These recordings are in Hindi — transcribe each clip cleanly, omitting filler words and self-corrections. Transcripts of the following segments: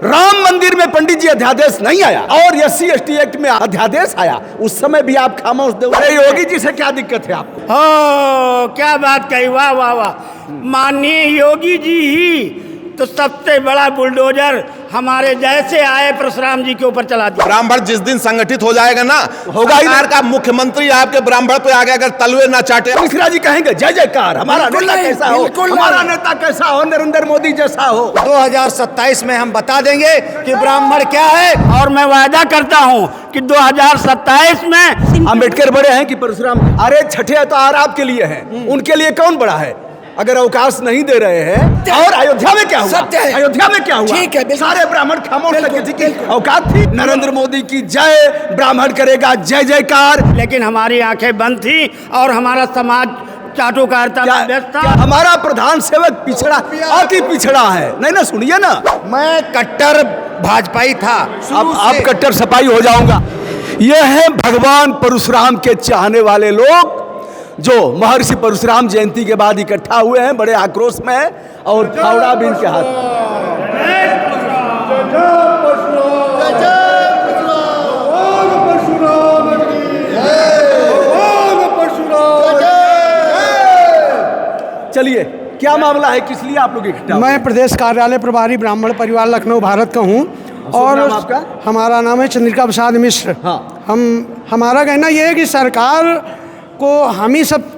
राम मंदिर में पंडित जी अध्यादेश नहीं आया और SC ST एक्ट में अध्यादेश आया, उस समय भी आप खामोश थे। अरे योगी जी से क्या दिक्कत है आपको? हो क्या बात कही, वाह वाह वाह। माननीय योगी जी ही तो सबसे बड़ा बुलडोजर हमारे जैसे आए परशुराम जी के ऊपर चला दिया। ब्राह्मण जिस दिन संगठित हो जाएगा ना, होगा ही सरकार का मुख्यमंत्री आपके ब्राह्मण पे आगे अगर तलवे ना चाटे। मिश्रा जी कहेंगे जय जयकार, हमारा नेता कैसा हो, हमारा नेता कैसा हो, नरेंद्र मोदी जैसा हो। 2027 में हम बता देंगे कि ब्राह्मण क्या है, और मैं वादा करता हूं कि 2027 में अम्बेडकर बड़े हैं कि परशुराम? अरे छठे अवतार आपके लिए हैं, उनके लिए कौन बड़ा है? अगर अवकाश नहीं दे रहे हैं, और अयोध्या में क्या हुआ? सत्य है। अयोध्या में क्या हुआ? ठीक है, सारे ब्राह्मण खामोश लगे थे कि औकात थी। नरेंद्र मोदी की जय, ब्राह्मण करेगा जय जयकार। लेकिन हमारी आंखें बंद थी और हमारा समाज चाटुकारिता में व्यस्त था। हमारा प्रधान सेवक पिछड़ा, अति पिछड़ा है। नहीं ना, सुनिए ना, मैं कट्टर भाजपाई था, अब कट्टर सपाई हो जाऊंगा। ये है भगवान परशुराम के चाहने वाले लोग जो महर्षि परशुराम जयंती के बाद इकट्ठा हुए हैं, बड़े आक्रोश में है और फावड़ा भी इनके हाथ में। चलिए, क्या मामला है, किस लिए आप लोग इकट्ठा हुए? मैं प्रदेश कार्यालय प्रभारी ब्राह्मण परिवार लखनऊ भारत का हूँ और नाम आपका? हमारा नाम है चंद्रिका प्रसाद मिश्र। हाँ। हमारा कहना ये है कि सरकार को हम ही सब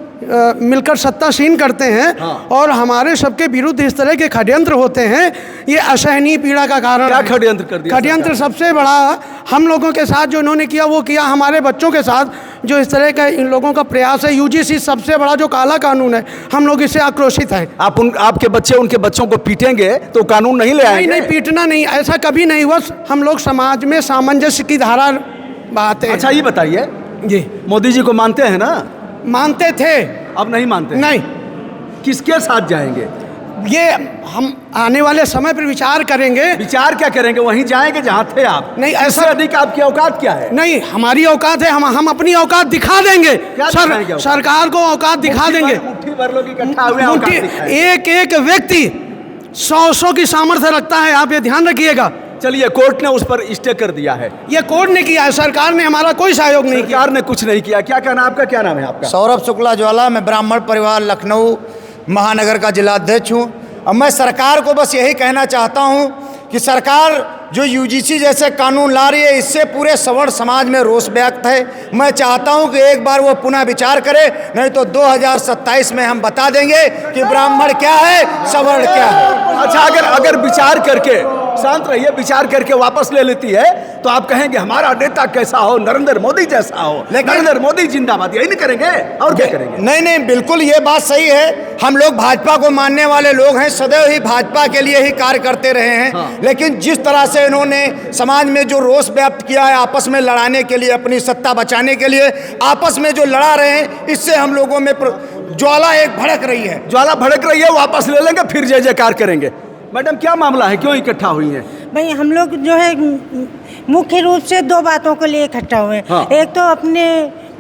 मिलकर सत्तासीन करते हैं। हाँ। और हमारे सबके विरुद्ध इस तरह के षड्यंत्र होते हैं, ये असहनीय पीड़ा का कारण क्या है। षड्यंत्र कर दिया? षड्यंत्र सबसे बड़ा हम लोगों के साथ जो इन्होंने किया वो किया, हमारे बच्चों के साथ जो इस तरह का इन लोगों का प्रयास है। UGC सबसे बड़ा जो काला कानून है, हम लोग इससे आक्रोशित हैं। आपके बच्चे उनके बच्चों को पीटेंगे तो कानून नहीं ले आएंगे? नहीं, पीटना नहीं, ऐसा कभी नहीं हुआ। हम लोग समाज में सामंजस्य की धारा बहाते हैं। अच्छा, ये बताइए, जी, मोदी जी को मानते हैं ना? मानते थे, अब नहीं मानते? नहीं। किसके साथ जाएंगे? ये हम आने वाले समय पर विचार करेंगे। विचार क्या करेंगे? वहीं जाएंगे जहां थे आप? नहीं, इससे ऐसा अधिक आपकी औकात क्या है? नहीं, हमारी औकात है, हम अपनी औकात दिखा देंगे। दिखाएंगे औकात? सरकार को औकात दिखा देंगे। मुट्ठी भर लोग इकट्ठा हुए हैं, औकात दिखाएंगे। एक एक व्यक्ति 100 की सामर्थ्य रखता है, आप ये ध्यान रखिएगा। चलिए, कोर्ट ने उस पर स्टे कर दिया है। ये कोर्ट ने किया है, सरकार ने हमारा कोई सहयोग नहीं किया। सरकार ने कुछ नहीं किया। क्या कहना आपका? क्या नाम है आपका? सौरभ शुक्ला ज्वाला, मैं ब्राह्मण परिवार लखनऊ महानगर का जिलाध्यक्ष हूँ। अब मैं सरकार को बस यही कहना चाहता हूँ कि सरकार जो UGC जैसे कानून ला रही है, इससे पूरे सवर्ण समाज में रोष व्यक्त है। मैं चाहता हूँ कि एक बार वो पुनः विचार करे, नहीं तो 2027 में हम बता देंगे कि ब्राह्मण क्या है, सवर्ण क्या है। अच्छा, अगर विचार करके, शांत रहिए, विचार करके वापस ले लेती है तो आप कहेंगे हमारा नेता कैसा हो, नरेंद्र मोदी जैसा हो, नरेंद्र मोदी जिंदाबाद। यही नहीं करेंगे और क्या करेंगे? नहीं, बिल्कुल ये बात सही है। हम लोग भाजपा को मानने वाले लोग हैं, सदैव ही भाजपा के लिए ही कार्य करते रहे हैं। हाँ। लेकिन जिस तरह से इन्होंने समाज में जो रोष व्यक्त किया है, आपस में लड़ाने के लिए, अपनी सत्ता बचाने के लिए आपस में जो लड़ा रहे हैं, इससे हम लोगों में ज्वाला एक भड़क रही है। ज्वाला भड़क रही है, वापस ले लेंगे, फिर जय जयकार करेंगे। मैडम, क्या मामला है, क्यों इकट्ठा हुई हैं? भाई, हम लोग जो है मुख्य रूप से दो बातों के लिए इकट्ठा हुए हैं। हाँ। एक तो अपने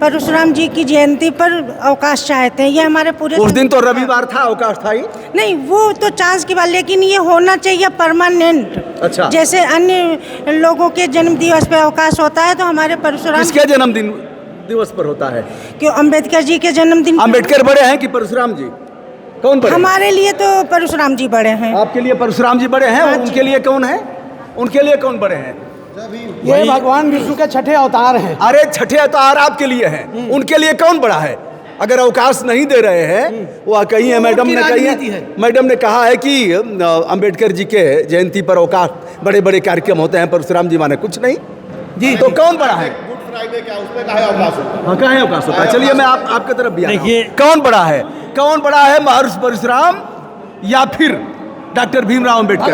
परशुराम जी की जयंती पर अवकाश चाहते हैं, ये हमारे पूरे उस दिन तो रविवार था, अवकाश था ही। नहीं, वो तो चांस की बात, लेकिन ये होना चाहिए परमानेंट। अच्छा। जैसे अन्य लोगों के जन्म दिवस पे अवकाश होता है, तो हमारे परशुराम किसके जन्मदिन दिवस पर होता है? क्यों? अम्बेडकर जी के जन्मदिन। अम्बेडकर बड़े हैं कि परशुराम जी? कौन बड़े? हमारे लिए तो परशुराम जी बड़े हैं। आपके लिए परशुराम जी बड़े हैं, हाँ और जी। उनके लिए कौन है? उनके लिए कौन बड़े हैं? ये भगवान विष्णु के छठे अवतार हैं। अरे छठे अवतार आपके लिए हैं, उनके लिए कौन बड़ा है? अगर अवकाश नहीं दे रहे हैं, वो कही है, मैडम ने कही है, मैडम ने कहा है कि अंबेडकर जी के जयंती पर अवकाश, बड़े बड़े कार्यक्रम होते हैं, परशुराम जी माने कुछ नहीं जी। तो कौन बड़ा है? कहाँ है अवकाश होता है? चलिए, मैं आपके तरफ भी देखिए, कौन बड़ा है? कौन बड़ा है, महर्षि परशुराम या फिर डॉक्टर भीमराव अम्बेडकर?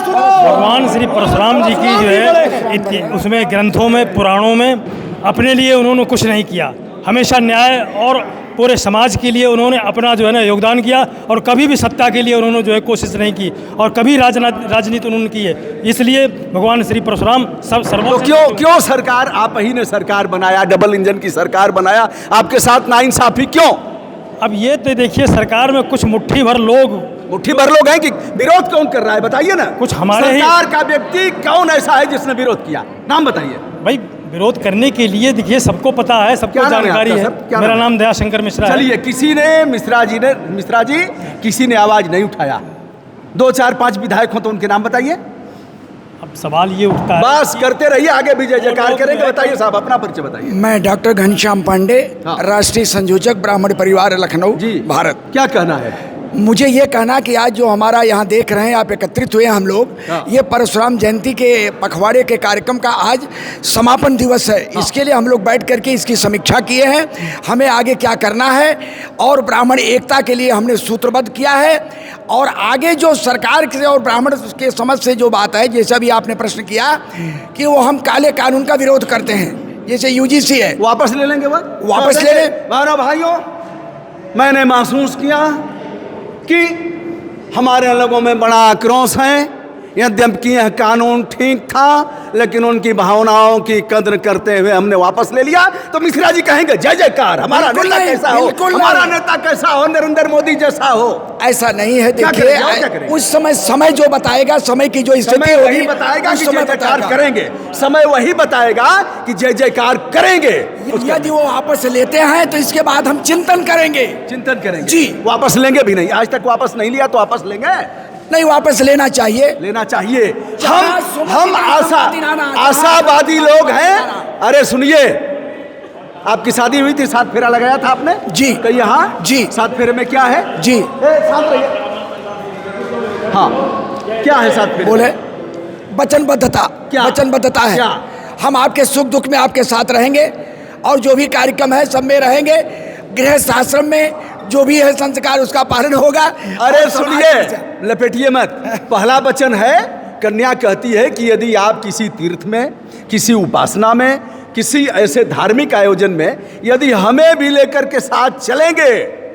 भगवान श्री परशुराम जी की जो है उसमें ग्रंथों में, पुराणों में अपने लिए उन्होंने कुछ नहीं किया। हमेशा न्याय और पूरे समाज के लिए उन्होंने अपना जो है ना योगदान किया, और कभी भी सत्ता के लिए उन्होंने जो है कोशिश नहीं की, और कभी राजनीति उन्होंने की है। इसलिए भगवान श्री परशुराम तो क्यों सरकार, आप ही ने सरकार बनाया, डबल इंजन की सरकार बनाया, आपके साथ नाइंसाफी क्यों? अब ये तो देखिए, सरकार में कुछ मुट्ठी भर लोग मुट्ठी भर लोग हैं कि विरोध कौन कर रहा है, बताइए ना। कुछ हमारे ही- सरकार का व्यक्ति कौन ऐसा है जिसने विरोध किया, नाम बताइए। भाई विरोध करने के लिए देखिए सबको पता है, सबको क्या नाम है जानकारी आपका है। सर? क्या मेरा नाम है? नाम दयाशंकर मिश्रा है। चलिए, किसी ने मिश्रा जी किसी ने आवाज नहीं उठाया। 2 4 5 विधायक हो तो उनके नाम बताइए। अब सवाल ये उठता है, बस करते रहिए, आगे भी जय जयकार करेंगे। बताइए साहब, अपना परिचय बताइए। मैं डॉक्टर घनश्याम पांडे, हाँ। राष्ट्रीय संयोजक ब्राह्मण परिवार लखनऊ जी, भारत। क्या कहना है? मुझे ये कहना कि आज जो हमारा यहाँ देख रहे हैं, आप एकत्रित हुए हैं हम लोग, हाँ। ये परशुराम जयंती के पखवाड़े के कार्यक्रम का आज समापन दिवस है। इसके लिए हम लोग बैठ करके इसकी समीक्षा किए हैं, हमें आगे क्या करना है, और ब्राह्मण एकता के लिए हमने सूत्रबद्ध किया है। और आगे जो सरकार के और ब्राह्मण के समझ से जो बात है, जैसा भी आपने प्रश्न किया कि वो हम काले कानून का विरोध करते हैं, जैसे यूजीसी है, वापस ले लेंगे वो? वापस ले लें। बहनों भाइयों, मैंने महसूस किया कि हमारे लोगों में बड़ा आक्रोश है। यद्यपि यह कानून ठीक था, लेकिन उनकी भावनाओं की कद्र करते हुए हमने वापस ले लिया। तो मिश्रा जी कहेंगे जय जयकार, हमारा बिल्कुल नेता नहीं, कैसा हो, बिल्कुल हमारा नहीं। नेता कैसा हो, नरेंद्र मोदी जैसा हो। ऐसा नहीं है। क्या देखिए, करेंगे और क्या करेंगे? उस समय जो बताएगा, समय की जो स्थिति समय होगी, वही बताएगा उस कि समय जय जयकार बताएगा। करेंगे। समय वही बताएगा कि जय जयकार करेंगे। यदि वो वापस लेते हैं तो इसके बाद हम चिंतन करेंगे। चिंतन करेंगे जी। वापस लेंगे भी नहीं, आज तक वापस नहीं लिया तो वापस लेंगे, नहीं, वापस लेना चाहिए। लेना चाहिए। जहाँ हम सुमति आशावादी लोग हैं। अरे सुनिए, आपकी शादी हुई थी, 7 फेरा लगाया था आपने जी। कहीं यहाँ? जी। 7 फेरे में क्या है? जी। साथ रहिए। हाँ, क्या है 7 फेरे? बोले वचनबद्धता। क्या? वचनबद्धता है। क्या? हम आपके सुख दुख में आपके साथ रहेंगे, और जो भी कार्यक्रम है सब में रहेंगे। गृहस्थ आश्रम में जो भी है संस्कार, उसका पालन होगा। अरे और समाज सुनिए, में- लपेटिए मत। पहला वचन है, कन्या कहती है कि यदि आप किसी तीर्थ में, किसी उपासना में, किसी ऐसे धार्मिक आयोजन में यदि हमें भी लेकर के साथ चलेंगे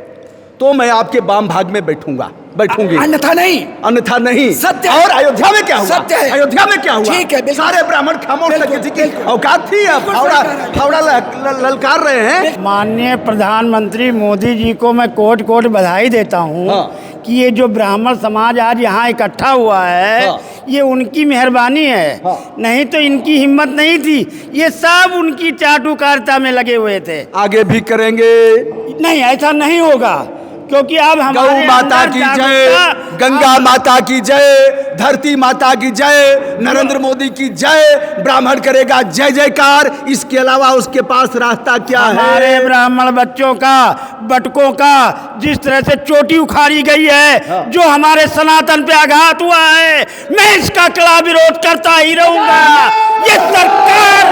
तो मैं आपके वाम भाग में बैठूंगी, अन्यथा नहीं। अन्यथा नहीं। सत्य है। और अयोध्या में क्या हुआ? सत्य है। अयोध्या में क्या हुआ? ठीक है, बिल्कुल। सारे ब्राह्मण खामोश बिल्कुल, लगे थे कि बिल्कुल। औकात थी। अब बिल्कुल सही कह रहे हैं। फावड़ा ललकार रहे हैं। माननीय प्रधानमंत्री मोदी जी को मैं कोट कोट बधाई देता हूँ हाँ। कि ये जो ब्राह्मण समाज आज यहाँ इकट्ठा हुआ है, हाँ। ये उनकी मेहरबानी है। हाँ। नहीं तो इनकी हिम्मत नहीं थी, ये सब उनकी चाटुकारिता में लगे हुए थे। आगे भी करेंगे। नहीं, ऐसा नहीं होगा, क्योंकि अब गौ हमारे माता अंदर की जय, जागरूकता- गंगा माता की जय, धरती माता की जय, नरेंद्र मोदी की जय। ब्राह्मण करेगा जय जयकार। इसके अलावा उसके पास रास्ता क्या हमारे है? ब्राह्मण बच्चों का, बटकों का जिस तरह से चोटी उखाड़ी गई है, जो हमारे सनातन पे आघात हुआ है, मैं इसका कड़ा विरोध करता ही रहूंगा। ये सरकार,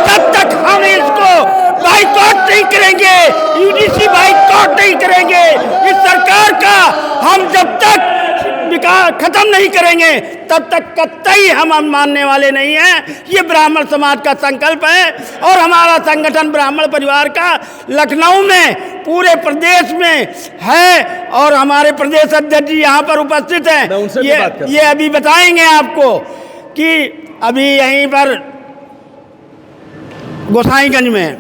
जब तक हम इसको बाइकॉट नहीं करेंगे, यूजीसी बाइकॉट नहीं करेंगे, इस सरकार का हम जब तक विकास खत्म नहीं करेंगे, तब तक कतई हम मानने वाले नहीं हैं। ये ब्राह्मण समाज का संकल्प है, और हमारा संगठन ब्राह्मण परिवार का लखनऊ में, पूरे प्रदेश में है, और हमारे प्रदेश अध्यक्ष जी यहाँ पर उपस्थित मैं उनसे हैं। भी बात करता हूं। ये अभी बताएंगे आपको कि अभी यहीं पर गोसाईगंज में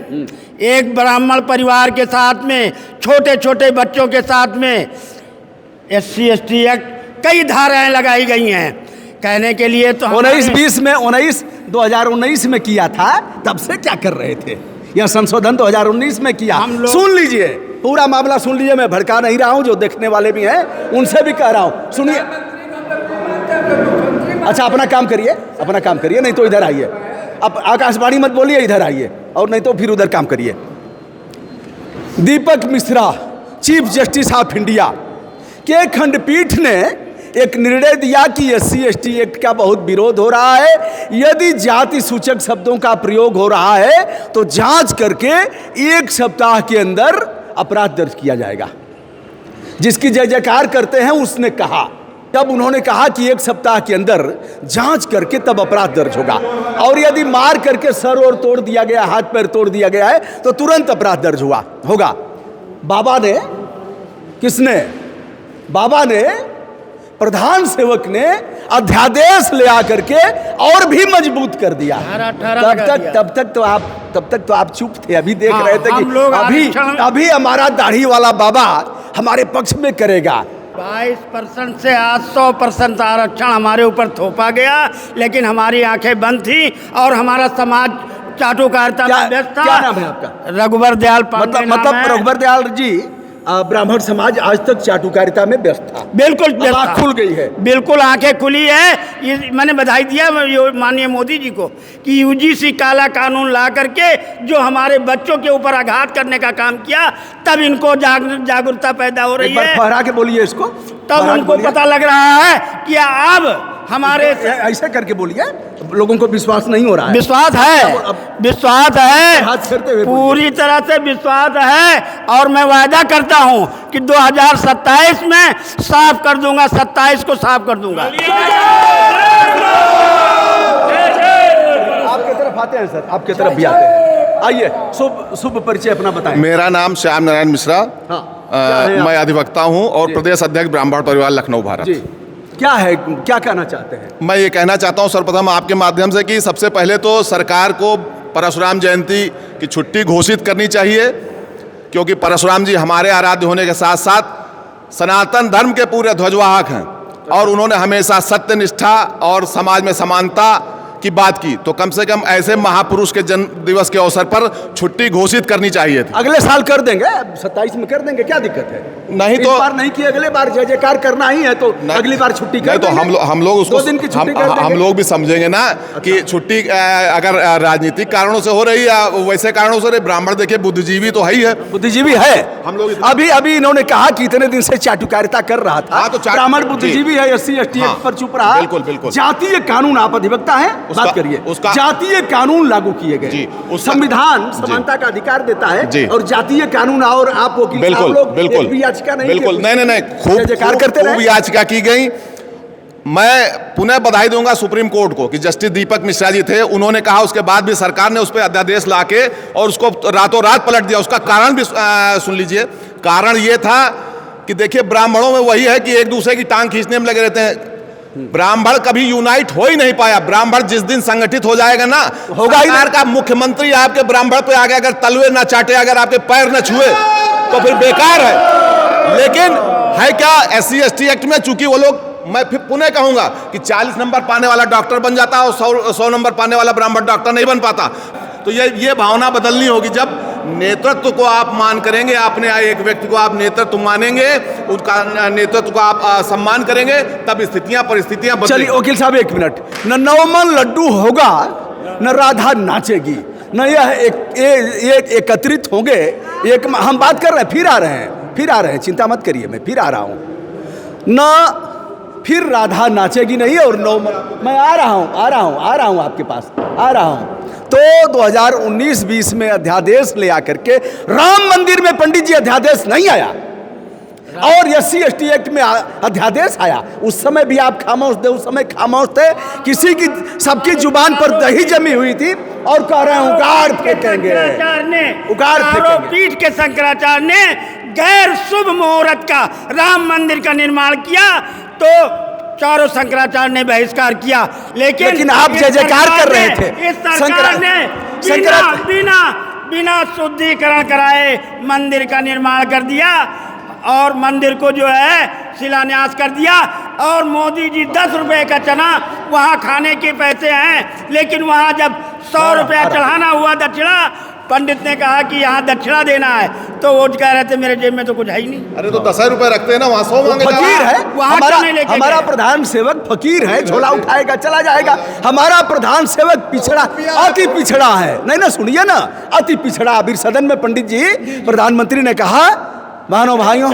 एक ब्राह्मण परिवार के साथ में, छोटे छोटे बच्चों के साथ में SC ST एक्ट कई धाराएं लगाई गई हैं। कहने के लिए तो 2019 में किया था, तब से क्या कर रहे थे? यह संशोधन 2019 में किया। हम लोग- सुन लीजिए, पूरा मामला सुन लीजिए। मैं भड़का नहीं रहा हूं, जो देखने वाले भी हैं उनसे भी कह रहा हूं, सुनिए। अच्छा, अपना काम करिए, अपना काम करिए, नहीं तो इधर आइए। अब आकाशवाणी मत बोलिए, इधर आइए, और नहीं तो फिर उधर काम करिए। Deepak Mishra, chief justice of India के खंडपीठ ने एक निर्णय दिया कि SC ST एक्ट का बहुत विरोध हो रहा है। यदि जाति सूचक शब्दों का प्रयोग हो रहा है तो जांच करके 1 सप्ताह के अंदर अपराध दर्ज किया जाएगा। जिसकी जय जयकार करते हैं उसने कहा, तब उन्होंने कहा कि 1 सप्ताह के अंदर जांच करके तब अपराध दर्ज होगा, और यदि मार करके सर और तोड़ दिया गया, हाथ पैर तोड़ दिया गया है, तो तुरंत अपराध दर्ज होगा। बाबा ने, किसने? बाबा ने, प्रधान सेवक ने अध्यादेश ले आकर के और भी मजबूत कर दिया। तब तक तो आप चुप थे, अभी देख रहे थे कि अभी हमारा दाढ़ी वाला बाबा हमारे पक्ष में करेगा। 22% से आज 100% आरक्षण हमारे ऊपर थोपा गया, लेकिन हमारी आंखें बंद थी और हमारा समाज चाटुकारिता में व्यस्त था। क्या नाम है आपका? रघुवर दयाल पांडे। मतलब रघुवर दयाल जी, ब्राह्मण समाज आज तक चाटुकारिता में व्यस्त था। बिल्कुल व्यस्त आँख था। खुल गई है। बिल्कुल आंखें खुली है। ये मैंने बधाई दिया माननीय मोदी जी को कि यूजीसी काला कानून ला करके जो हमारे बच्चों के ऊपर आघात करने का काम किया, तब इनको जागरूकता पैदा हो रही है। फहरा के बोलिए इसको। तब उनको पता लग रहा है कि अब हमारे ऐसे करके बोलिए, लोगों को विश्वास नहीं हो रहा है। विश्वास है, विश्वास है, हाथ फेरते हुए पूरी तरह से विश्वास है। और मैं वायदा करता हूं कि 2027 में साफ कर दूंगा, 27 को साफ कर दूंगा। आपके तरफ आते हैं सर, आपके तरफ भी आते हैं। आइए, शुभ परिचय अपना बताएं। मेरा नाम श्याम नारायण मिश्रा, मैं अधिवक्ता हूं और जी। प्रदेश अध्यक्ष ब्राह्मण परिवार लखनऊ भारत। जी, क्या है, क्या कहना चाहते हैं? मैं ये कहना चाहता हूं सर्वप्रथम आपके माध्यम से कि सबसे पहले तो सरकार को परशुराम जयंती की छुट्टी घोषित करनी चाहिए, क्योंकि परशुराम जी हमारे आराध्य होने के साथ साथ सनातन धर्म के पूरे ध्वजवाहक हैं और उन्होंने हमेशा सत्य निष्ठा और समाज में समानता की बात की। तो कम से कम ऐसे महापुरुष के जन्म दिवस के अवसर पर छुट्टी घोषित करनी चाहिए थी। अगले साल कर देंगे, 27 में कर देंगे, क्या दिक्कत है? नहीं इस तो बार नहीं किए, अगले बार जय जयकार करना ही है तो अगली बार छुट्टी कर नहीं तो देंगे। हम लोग उसको 2 दिन की छुट्टी कर हम देंगे। लोग भी समझेंगे ना कि छुट्टी अगर राजनीतिक कारणों से हो रही है या वैसे कारणों से, ब्राह्मण देखिए बुद्धिजीवी तो है ही है। बुद्धिजीवी है। हम लोग अभी इन्होंने कहा कि इतने दिन से चाटुकारिता कर रहा था। हाँ, तो ब्राह्मण बुद्धिजीवी है, SC ST हाँ, पर चुप रहा। बिल्कुल बिल्कुल। जातीय कानून, आप अधिवक्ता हैं, बात करिए। जातीय कानून लागू किए गए। संविधान समानता का अधिकार देता है और जातीय कानून, और आप वकील बिल्कुल बिल्कुल याचिका नहीं, बिल्कुल नहीं खूब याचिका की गई। मैं पुनः बधाई दूंगा सुप्रीम कोर्ट को कि जस्टिस दीपक मिश्रा जी थे, उन्होंने कहा, उसके बाद भी सरकार ने उस पर अध्यादेश लाके और उसको रातों रात पलट दिया। उसका कारण भी सुन लीजिए। कारण ये था कि देखिए ब्राह्मणों में वही है कि एक दूसरे की टांग खींचने में लगे रहते हैं। ब्राह्मण कभी यूनाइट हो ही नहीं पाया। ब्राह्मण जिस दिन संगठित हो जाएगा ना, होगा ही। सरकार का मुख्यमंत्री आपके ब्राह्मण पे आ गया, अगर तलवे ना चाटे, अगर आपके पैर न छुए तो फिर बेकार है। लेकिन है क्या, SC ST एक्ट में चूंकि वो लोग, मैं फिर पुनः कहूंगा कि 40 नंबर पाने वाला डॉक्टर बन जाता है और 100 नंबर पाने वाला ब्राह्मण डॉक्टर नहीं बन पाता। तो ये भावना बदलनी होगी। जब नेतृत्व को आप मान करेंगे, अपने एक व्यक्ति को आप नेतृत्व मानेंगे, उसका नेतृत्व को आप सम्मान करेंगे, तब स्थितियां परिस्थितियां बदलेंगी। चलिए वकील साहब, 1 मिनट। न नवमन लड्डू होगा, न राधा नाचेगी, न एक एकत्रित होंगे। एक हम बात कर रहे हैं, फिर आ रहे हैं, चिंता मत करिए, मैं फिर आ रहा हूँ। न फिर राधा नाचेगी नहीं, और नवमन, मैं आ रहा हूँ आपके पास, आ रहा हूँ। तो 2019-20 में अध्यादेश ले आकर के राम मंदिर में पंडित जी अध्यादेश नहीं आया, और SC ST एक्ट में अध्यादेश आया। उस समय भी आप खामोश थे, उस समय खामोश थे। किसी की, सबकी जुबान पर दही जमी हुई थी और कह रहे हैं उगाड़ फेंकेंगे, उगाड़ फेंकेंगे। पीठ के शंकराचार्य ने गैर शुभ मुहूर्त का राम मंदिर का निर्माण किया तो चारों शंकराचार्य ने बहिष्कार किया। लेकिन आप जय जयकार कर रहे थे। इस सरकार ने बिना शुद्धिकरण कराए मंदिर का निर्माण कर दिया और मंदिर को जो है शिलान्यास कर दिया। और मोदी जी 10 रुपए का चना, वहाँ खाने के पैसे हैं, लेकिन वहाँ जब 100 रुपया चढ़ाना हुआ दक्षिणा, पंडित ने कहा कि यहाँ दक्षिणा देना है, तो वो कह रहे थे मेरे जेब में तो कुछ है ही नहीं। अरे तो 10 रुपए रखते हैं ना, वहाँ 100 मांगे। फकीर है हमारा प्रधान सेवक, फकीर है, झोला उठाएगा चला जाएगा। हमारा प्रधान सेवक पिछड़ा, अति पिछड़ा है। नहीं ना, सुनिए ना, अति पिछड़ा। अभी सदन में पंडित जी, प्रधानमंत्री ने कहा, बहनों भाइयों,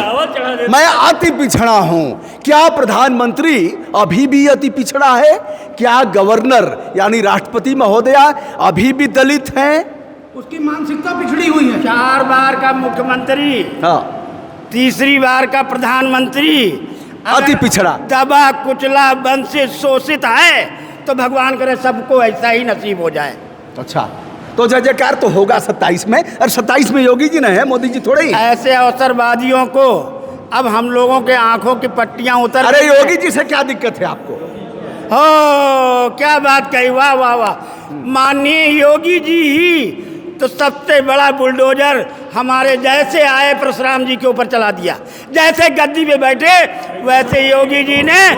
मैं अति पिछड़ा हूं। क्या प्रधानमंत्री अभी भी अति पिछड़ा है? क्या गवर्नर यानी राष्ट्रपति महोदया अभी भी दलित हैं? उसकी मानसिकता पिछड़ी हुई है। 4 बार का मुख्यमंत्री, हाँ, 3री बार का प्रधानमंत्री, अति पिछड़ा, दबा कुचला वंचित शोषित है, तो भगवान करे सबको ऐसा ही नसीब हो जाए। अच्छा, तो जय जयकार तो होगा 27 में, और 27 में योगी जी ने है, मोदी जी थोड़े ही। ऐसे अवसरवादियों को अब हम लोगों के आंखों की पट्टियां उतर। अरे योगी जी से क्या दिक्कत है आपको? हो, क्या बात कही, वाह वाह वाह। माननीय योगी जी ही तो सबसे बड़ा बुलडोजर हमारे जैसे आए परशुराम जी के ऊपर चला दिया। जैसे गद्दी पे बैठे वैसे योगी जी ने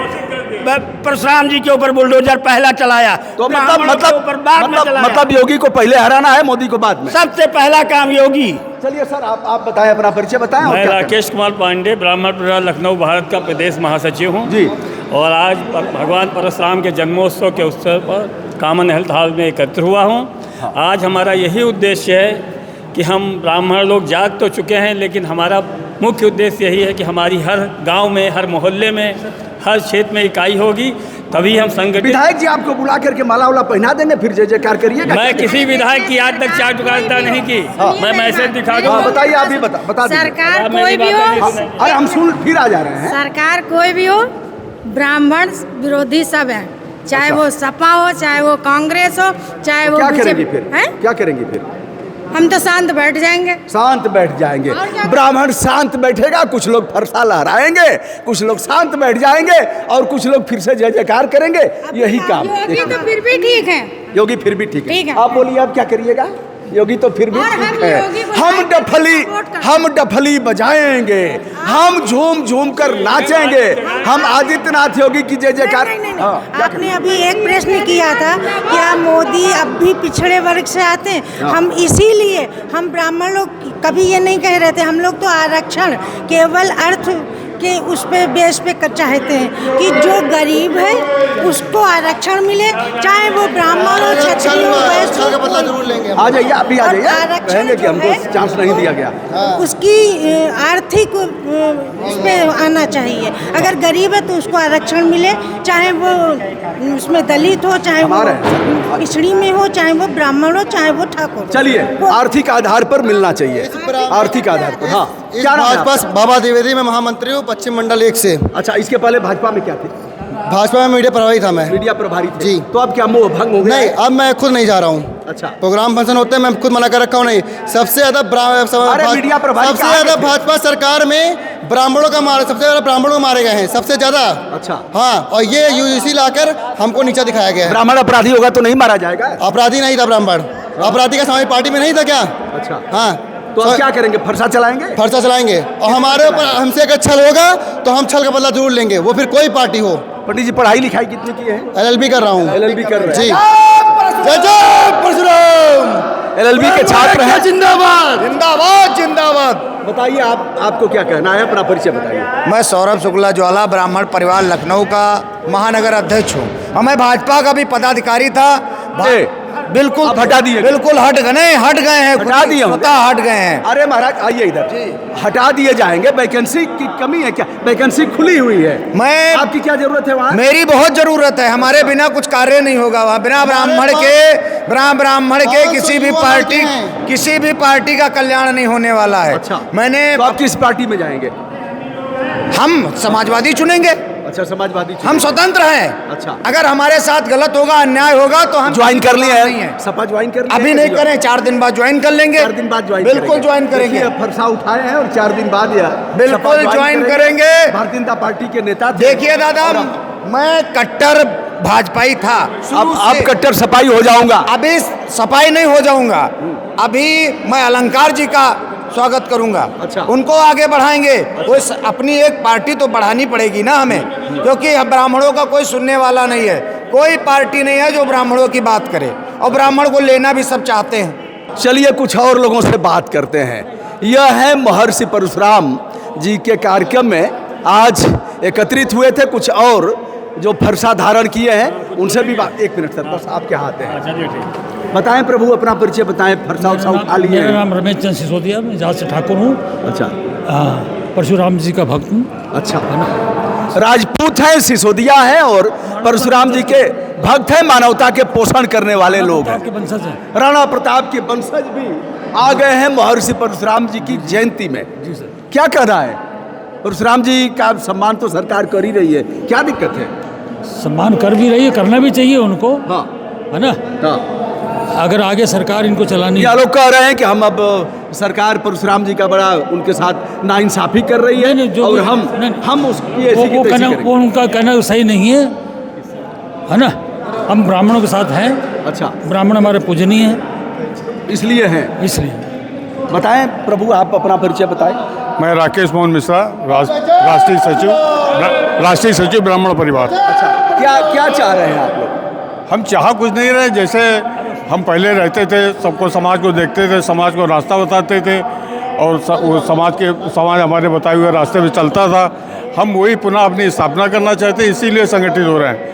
परशुराम जी के ऊपर बुलडोजर पहला चलाया। तो चलाया। मतलब योगी को पहले हराना है, मोदी को बाद में। सबसे पहला काम योगी। चलिए सर, आप बताएं, अपना परिचय बताएं। मैं राकेश कुमार पांडे, ब्राह्मण परिवार लखनऊ भारत का प्रदेश महासचिव हूँ जी। और आज भगवान परशुराम के जन्मोत्सव के अवसर पर कॉमन हेल्थ हॉल में एकत्र हुआ हूँ। आज हमारा यही उद्देश्य है कि हम ब्राह्मण लोग जाग तो चुके हैं, लेकिन हमारा मुख्य उद्देश्य यही है कि हमारी हर गांव में, हर मोहल्ले में, हर क्षेत्र में इकाई होगी, तभी हम संगठित। विधायक जी आपको बुला करके माला वाला पहना देंगे, फिर जय जयकार करिएगा। मैं किसी विधायक की आज तक चार टुकड़ा नहीं की। मैं मैसेज दिखा दूँ। बताइए, आप ही बता दीजिए। सरकार कोई भी हो, अरे हम सुन फिर आ जा रहे हैं। सरकार कोई भी हो, ब्राह्मण विरोधी सब है। चाहे वो सपा हो, चाहे वो कांग्रेस हो, चाहे वो क्या करेंगी फिर? हैं? क्या करेंगी फिर? हम तो शांत बैठ जाएंगे। शांत बैठ जाएंगे। ब्राह्मण शांत बैठेगा, कुछ लोग फरसा लहराएंगे, कुछ लोग शांत बैठ जाएंगे और कुछ लोग फिर से जय जयकार करेंगे। यही काम। योगी तो फिर भी ठीक है। योगी फिर भी ठीक ठीक है। है। आप बोलिए, आप क्या करिएगा? योगी तो फिर भी और ठीक हम है। योगी को हम डफली बजाएंगे, हम झूम झूम कर नाचेंगे, हम आदित्यनाथ योगी की जय जयकार। नहीं। आपने अभी एक प्रश्न किया था, क्या मोदी अब भी पिछड़े वर्ग से आते हैं? हम इसीलिए हम ब्राह्मण लोग कभी ये नहीं कह रहे थे। हम लोग तो आरक्षण केवल अर्थ के उस पे बेस पे चाहते हैं कि जो गरीब है उसको आरक्षण मिले, चाहे वो ब्राह्मण हो, क्षत्रिय हो, वैश्य हो। आ जाइए, आप भी आ जाइए। कहेंगे कि हमको चांस नहीं दिया गया। उसकी आर्थिक उस पे आना चाहिए। अगर गरीब है तो उसको आरक्षण मिले, चाहे वो उसमें दलित हो, चाहे वो पिछड़ी में हो, चाहे वो ब्राह्मण हो, चाहे वो ठाकुर। चलिए, आर्थिक आधार पर मिलना चाहिए। आर्थिक आधार पर। हाँ, क्या नाम है आपका? बाबा द्विवेदी, मैं महामंत्री हूँ पश्चिम मंडल 1 से। अच्छा, इसके पहले भाजपा में क्या थे? भाजपा में मीडिया प्रभारी था मैं। मीडिया प्रभारी थे। जी। तो अब क्या मोह भंग हो गया? नहीं, अब मैं खुद नहीं जा रहा हूँ। अच्छा। प्रोग्राम फंक्शन होते हैं, मैं खुद मना कर रखा हूँ। नहीं, सबसे ज्यादा मीडिया प्रभारी सबसे ज्यादा भाजपा सरकार में ब्राह्मणों का सबसे ज्यादा ब्राह्मणों मारे गए हैं, सबसे ज्यादा। अच्छा। हाँ, और ये यूजीसी लाकर हमको नीचा दिखाया गया है। ब्राह्मण अपराधी होगा तो नहीं मारा जाएगा? अपराधी नहीं था ब्राह्मण, अपराधी का समाज पार्टी में नहीं था क्या? अच्छा। हाँ, तो अब क्या करेंगे? फरसा चलाएंगे? फरसा चलाएंगे, और हमारे ऊपर हमसे अगर छल होगा तो हम छल का बदला जरूर लेंगे, वो फिर कोई पार्टी हो। पंडित जी, पढ़ाई लिखाई कितनी की है? LLB कर रहा हूँ। LLB कर रहे हैं। जी। जय जय परशुराम। LLB के छात्र हैं। जिंदाबाद जिंदाबाद जिंदाबाद। बताइए, आपको क्या कहना है? अपना परिचय बताइए। मैं सौरभ शुक्ला ज्वाला, ब्राह्मण परिवार लखनऊ का महानगर अध्यक्ष हूँ और मैं भाजपा का भी पदाधिकारी था। बिल्कुल आप हटा दिए? बिल्कुल हट गए हैं। हटा दिए? हट गए हैं। अरे महाराज, आइए इधर। हटा दिए जाएंगे? वैकेंसी की कमी है क्या? वैकेंसी खुली हुई है। मैं आपकी क्या जरूरत है वहाँ? मेरी बहुत जरूरत है। हमारे बिना कुछ कार्य नहीं होगा वहाँ। बिना ब्राह्मण के किसी भी पार्टी का कल्याण नहीं होने वाला है। अच्छा। तो आप किस पार्टी में जाएंगे? हम समाजवादी चुनेंगे। अच्छा, समाजवादी। हम स्वतंत्र हैं। अच्छा। अगर हमारे साथ गलत होगा, अन्याय होगा तो हम ज्वाइन कर लिए हैं? सपा ज्वाइन कर लिए? अभी नहीं करें, 4 दिन बाद ज्वाइन कर लेंगे। 4 दिन बाद ज्वाइन बिल्कुल ज्वाइन करेंगे। फरसा उठाए हैं और 4 दिन बाद बिल्कुल ज्वाइन करेंगे। भारतीय जनता पार्टी के नेता थे। देखिए दादा, मैं कट्टर भाजपाई था। अब कट्टर सपाई हो जाऊंगा। अभी सपाई नहीं हो जाऊंगा। अभी मैं अलंकार जी का स्वागत करूंगा। अच्छा। उनको आगे बढ़ाएंगे। कोई अपनी एक पार्टी तो बढ़ानी पड़ेगी ना हमें, क्योंकि ब्राह्मणों का कोई सुनने वाला नहीं है। कोई पार्टी नहीं है जो ब्राह्मणों की बात करे, और ब्राह्मण को लेना भी सब चाहते हैं। चलिए, कुछ और लोगों से बात करते हैं। यह है महर्षि परशुराम जी के कार्यक्रम में आज एकत्रित हुए थे कुछ और जो फरसा धारण किए हैं, उनसे भी बात। 1 मिनट सर, बस आपके हाथ है। बताएं प्रभु, अपना परिचय बताएं। फरसा उठा लिए? मेरा नाम रमेश चंद्र सिसोदिया, मैं जहाँ से ठाकुर हूँ। अच्छा। परशुराम जी का भक्त हूँ। अच्छा। राजपूत हैं, सिसोदिया हैं और परशुराम जी के भक्त हैं, मानवता के पोषण करने वाले लोग हैं। वंशज हैं। राणा प्रताप के वंशज भी आ गए हैं महर्षि परशुराम जी की जयंती में। जी सर। क्या कहना है? परशुराम जी का सम्मान तो सरकार कर ही रही है, क्या दिक्कत है? सम्मान कर भी रही है, करना भी चाहिए उनको। हाँ, है ना? हाँ। अगर आगे सरकार इनको चलानी। ये लोग कह रहे हैं कि हम अब सरकार परशुराम जी का बड़ा उनके साथ नाइंसाफी कर रही है। नहीं, और हम उसकी ऐसी की तैसी करेंगे। वो उनका कहना सही नहीं है ना? हम ब्राह्मणों के साथ हैं। अच्छा। ब्राह्मण हमारे पूजनीय हैं। इसलिए हैं। इसलिए बताएं प्रभु, आप अपना परिचय बताएं। मैं राकेश मोहन मिश्रा, राष्ट्रीय सचिव ब्राह्मण परिवार। अच्छा, क्या क्या चाह रहे हैं आप लोग? हम चाह कुछ नहीं रहे, जैसे हम पहले रहते थे, सबको समाज को देखते थे, समाज को रास्ता बताते थे और वो समाज हमारे बताए हुए रास्ते पे चलता था। हम वही पुनः अपनी स्थापना करना चाहते हैं, इसीलिए संगठित हो रहे हैं।